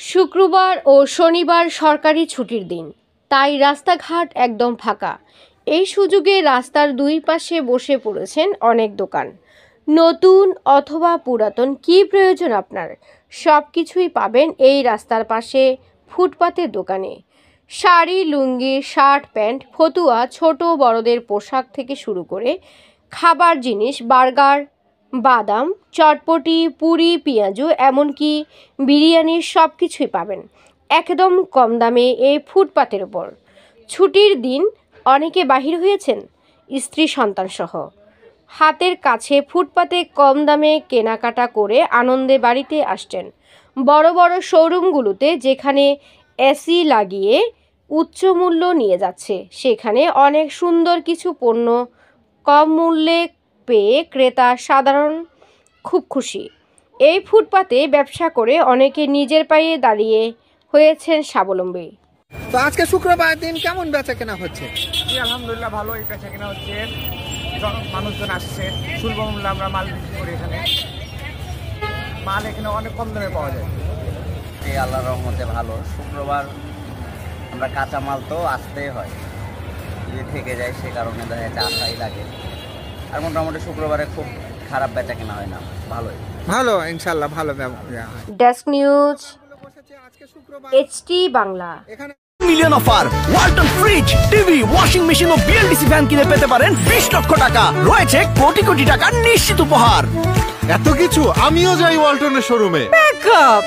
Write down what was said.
শুক্রবার ও শনিবার সরকারি ছুটির দিন, তাই রাস্তাঘাট একদম ফাঁকা। এই সুযোগে রাস্তার দুই পাশে বসে পড়েছেন অনেক দোকান। নতুন অথবা পুরাতন কি প্রয়োজন আপনার, সব কিছুই পাবেন এই রাস্তার পাশে ফুটপাতের দোকানে। শাড়ি, লুঙ্গি, শার্ট, প্যান্ট, ফতুয়া, ছোট বড়দের পোশাক থেকে শুরু করে খাবার জিনিস, বার্গার, বাদাম, চটপটি, পুরি, পেঁয়াজু, এমনকি বিরিয়ানির সব কিছুই পাবেন একদম কম দামে এই ফুটপাতের ওপর। ছুটির দিন অনেকে বাহির হয়েছেন স্ত্রী সন্তান সহ, হাতের কাছে ফুটপাতে কম দামে কেনাকাটা করে আনন্দে বাড়িতে আসছেন। বড় বড় শোরুমগুলোতে যেখানে এসি লাগিয়ে উচ্চ মূল্য নিয়ে যাচ্ছে, সেখানে অনেক সুন্দর কিছু পণ্য কম মূল্যে পেয়ে ক্রেতা সাধারণ খুব খুশি। এই ফুটপাতে ব্যবসা করে অনেকে নিজের পায়ে দাঁড়িয়ে হয়েছেন স্বাবলম্বী। তো আজকে শুক্রবার দিন কেমন বেচা কেনা হচ্ছে? জি আলহামদুলিল্লাহ ভালোই বেচা কেনা হচ্ছে, মানুষজন আসছে, সুলভ মূল্যে আমরা মাল বিক্রি করি। এখানে মাল এখানে অনেক কম দামে পাওয়া যায়। এই আল্লাহর রহমতে ভালো। শুক্রবার আমরা কাঁচা মাল তো আসতেই হয়, যদি থেকে যায় সে কারণে দেখা যাচ্ছে আসাই লাগে। আর মোটামুটি শুক্রবারে খুব খারাপ বেচা কেনা হয় না, ভালোই ভালো ইনশাআল্লাহ ভালো ব্যবসা। Desk news, HT Bangla. Million offer, Walton fridge, TV, washing machine ও বিএলডিসি ফ্যান কিনে পেতে পারেন 20 লক্ষ টাকা। রয়েছে কোটি কোটি টাকার নিশ্চিত উপহার। এত কিছু, আমিও যাই ওয়ালটনের শোরুমে। ব্যাকআপ